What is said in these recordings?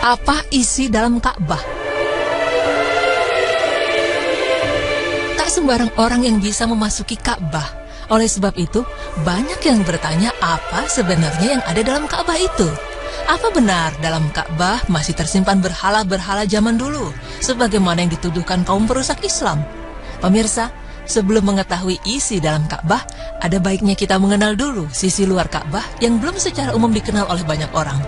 Apa isi dalam Ka'bah? Tak sembarang orang yang bisa memasuki Ka'bah. Oleh sebab itu, banyak yang bertanya apa sebenarnya yang ada dalam Ka'bah itu. Apa benar dalam Ka'bah masih tersimpan berhala-berhala zaman dulu, sebagaimana yang dituduhkan kaum perusak Islam? Pemirsa, sebelum mengetahui isi dalam Ka'bah, ada baiknya kita mengenal dulu sisi luar Ka'bah yang belum secara umum dikenal oleh banyak orang.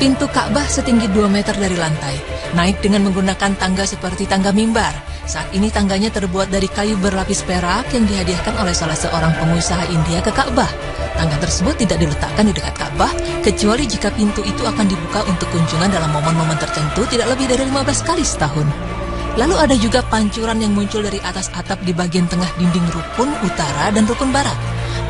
Pintu Ka'bah setinggi 2 meter dari lantai, naik dengan menggunakan tangga seperti tangga mimbar. Saat ini tangganya terbuat dari kayu berlapis perak yang dihadiahkan oleh salah seorang pengusaha India ke Ka'bah. Tangga tersebut tidak diletakkan di dekat Ka'bah, kecuali jika pintu itu akan dibuka untuk kunjungan dalam momen-momen tertentu tidak lebih dari 15 kali setahun. Lalu ada juga pancuran yang muncul dari atas atap di bagian tengah dinding rukun utara dan rukun barat.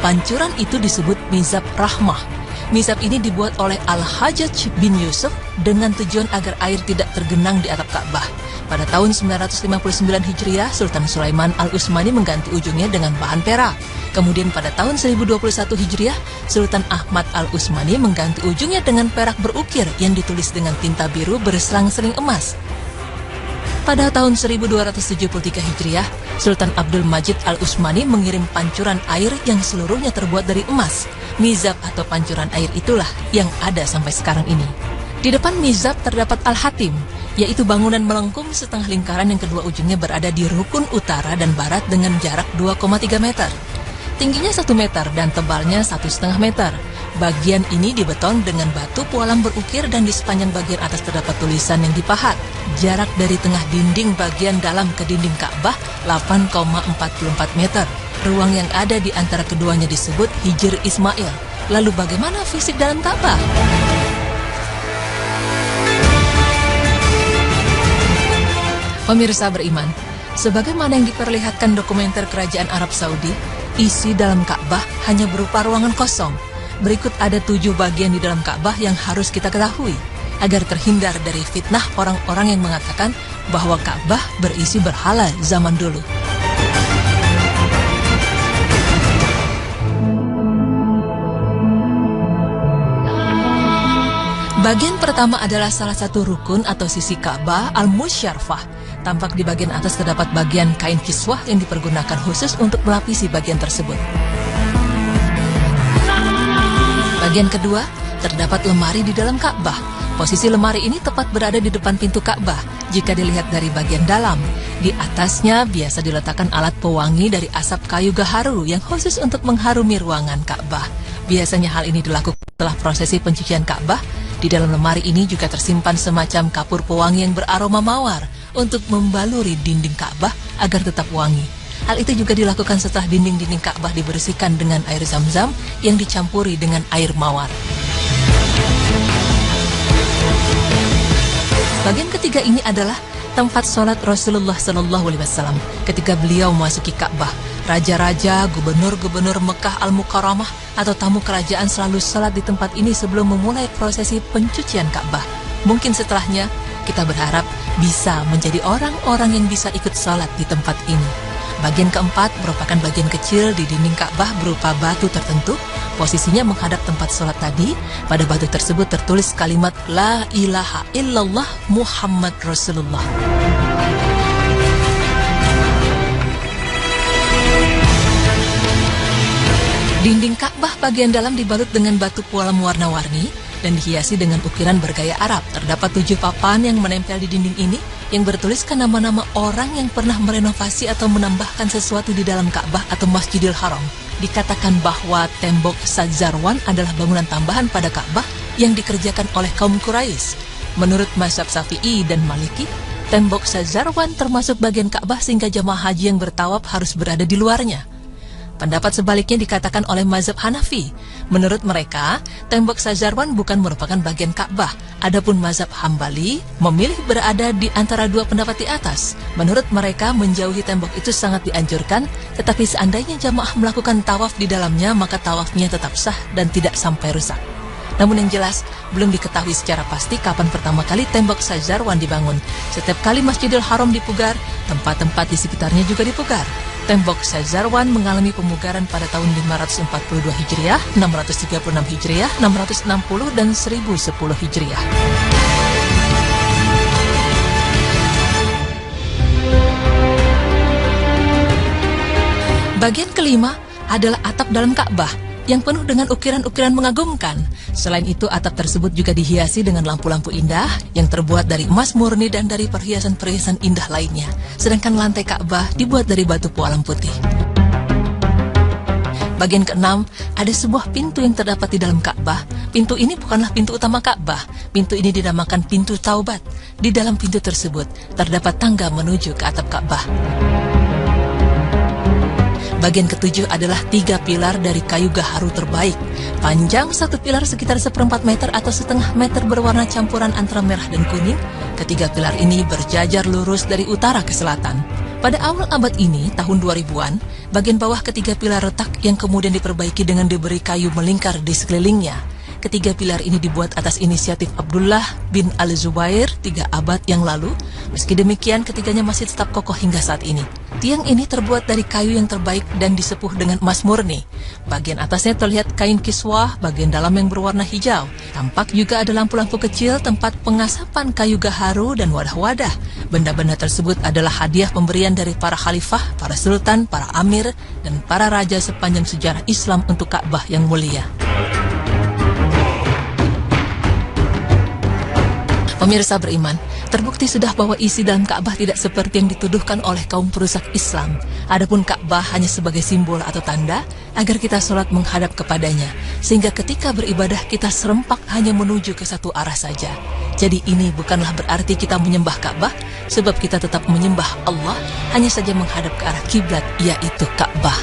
Pancuran itu disebut Mizab Rahmah. Mizab ini dibuat oleh Al-Hajjaj bin Yusuf dengan tujuan agar air tidak tergenang di atap Ka'bah. Pada tahun 959 Hijriah, Sultan Sulaiman Al-Utsmani mengganti ujungnya dengan bahan perak. Kemudian pada tahun 1021 Hijriah, Sultan Ahmad Al-Utsmani mengganti ujungnya dengan perak berukir yang ditulis dengan tinta biru berselang-seling emas. Pada tahun 1273 Hijriah, Sultan Abdul Majid Al-Utsmani mengirim pancuran air yang seluruhnya terbuat dari emas. Mizab atau pancuran air itulah yang ada sampai sekarang ini. Di depan Mizab terdapat Al-Hatim, yaitu bangunan melengkung setengah lingkaran yang kedua ujungnya berada di rukun utara dan barat dengan jarak 2,3 meter. Tingginya 1 meter dan tebalnya 1,5 meter. Bagian ini dibeton dengan batu pualam berukir dan di sepanjang bagian atas terdapat tulisan yang dipahat. Jarak dari tengah dinding bagian dalam ke dinding Ka'bah 8,44 meter. Ruang yang ada di antara keduanya disebut Hijr Ismail. Lalu bagaimana fisik dalam Ka'bah? Pemirsa beriman, sebagaimana yang diperlihatkan dokumenter Kerajaan Arab Saudi, isi dalam Ka'bah hanya berupa ruangan kosong. Berikut ada 7 bagian di dalam Ka'bah yang harus kita ketahui, agar terhindar dari fitnah orang-orang yang mengatakan bahwa Ka'bah berisi berhala zaman dulu. Bagian pertama adalah salah satu rukun atau sisi Ka'bah Al-Musyarrafah. Tampak di bagian atas terdapat bagian kain kiswah yang dipergunakan khusus untuk melapisi bagian tersebut. Bagian kedua, terdapat lemari di dalam Ka'bah. Posisi lemari ini tepat berada di depan pintu Ka'bah. Jika dilihat dari bagian dalam, di atasnya biasa diletakkan alat pewangi dari asap kayu gaharu yang khusus untuk mengharumi ruangan Ka'bah. Biasanya hal ini dilakukan setelah prosesi pencucian Ka'bah. Di dalam lemari ini juga tersimpan semacam kapur pewangi yang beraroma mawar untuk membaluri dinding Ka'bah agar tetap wangi. Hal itu juga dilakukan setelah dinding-dinding Ka'bah dibersihkan dengan air zam-zam yang dicampuri dengan air mawar. Bagian ketiga ini adalah tempat sholat Rasulullah SAW ketika beliau memasuki Ka'bah. Raja-raja, gubernur-gubernur Mekah Al-Mukarramah atau tamu kerajaan selalu sholat di tempat ini sebelum memulai prosesi pencucian Ka'bah. Mungkin setelahnya kita berharap bisa menjadi orang-orang yang bisa ikut sholat di tempat ini. Bagian keempat merupakan bagian kecil di dinding Ka'bah berupa batu tertentu. Posisinya menghadap tempat sholat tadi. Pada batu tersebut tertulis kalimat La ilaha illallah Muhammad Rasulullah. Dinding Ka'bah bagian dalam dibalut dengan batu pualam warna-warni dan dihiasi dengan ukiran bergaya Arab. Terdapat 7 papan yang menempel di dinding ini yang bertuliskan nama-nama orang yang pernah merenovasi atau menambahkan sesuatu di dalam Ka'bah atau Masjidil Haram. Dikatakan bahwa tembok Sadzarwan adalah bangunan tambahan pada Ka'bah yang dikerjakan oleh kaum Quraisy. Menurut mazhab Syafi'i dan Maliki, tembok Sadzarwan termasuk bagian Ka'bah sehingga jamaah haji yang bertawaf harus berada di luarnya. Pendapat sebaliknya dikatakan oleh mazhab Hanafi. Menurut mereka, tembok Sadzarwan bukan merupakan bagian Ka'bah. Adapun mazhab Hambali memilih berada di antara 2 pendapat di atas. Menurut mereka, menjauhi tembok itu sangat dianjurkan, tetapi seandainya jamaah melakukan tawaf di dalamnya, maka tawafnya tetap sah dan tidak sampai rusak. Namun yang jelas, belum diketahui secara pasti kapan pertama kali tembok Syazarwan dibangun. Setiap kali Masjidil Haram dipugar, tempat-tempat di sekitarnya juga dipugar. Tembok Syazarwan mengalami pemugaran pada tahun 542 Hijriah, 636 Hijriah, 660 dan 1010 Hijriah. Bagian kelima adalah atap dalam Ka'bah yang penuh dengan ukiran-ukiran mengagumkan. Selain itu, atap tersebut juga dihiasi dengan lampu-lampu indah yang terbuat dari emas murni dan dari perhiasan-perhiasan indah lainnya. Sedangkan lantai Ka'bah dibuat dari batu pualam putih. Bagian keenam, ada sebuah pintu yang terdapat di dalam Ka'bah. Pintu ini bukanlah pintu utama Ka'bah. Pintu ini dinamakan pintu Taubat. Di dalam pintu tersebut terdapat tangga menuju ke atap Ka'bah. Bagian ketujuh adalah 3 pilar dari kayu gaharu terbaik. Panjang satu pilar sekitar 1/4 meter atau setengah meter berwarna campuran antara merah dan kuning. Ketiga pilar ini berjajar lurus dari utara ke selatan. Pada awal abad ini, tahun 2000-an, bagian bawah ketiga pilar retak yang kemudian diperbaiki dengan diberi kayu melingkar di sekelilingnya. Ketiga pilar ini dibuat atas inisiatif Abdullah bin Al-Zubair 3 abad yang lalu. Meski demikian, ketiganya masih tetap kokoh hingga saat ini. Tiang ini terbuat dari kayu yang terbaik dan disepuh dengan emas murni. Bagian atasnya terlihat kain kiswah, bagian dalam yang berwarna hijau. Tampak juga ada lampu-lampu kecil, tempat pengasapan kayu gaharu, dan wadah-wadah. Benda-benda tersebut adalah hadiah pemberian dari para khalifah, para sultan, para amir, dan para raja sepanjang sejarah Islam untuk Ka'bah yang mulia. Pemirsa beriman, terbukti sudah bahwa isi dalam Ka'bah tidak seperti yang dituduhkan oleh kaum perusak Islam. Adapun Ka'bah hanya sebagai simbol atau tanda agar kita sholat menghadap kepadanya, sehingga ketika beribadah kita serempak hanya menuju ke satu arah saja. Jadi ini bukanlah berarti kita menyembah Ka'bah, sebab kita tetap menyembah Allah, hanya saja menghadap ke arah kiblat, yaitu Ka'bah.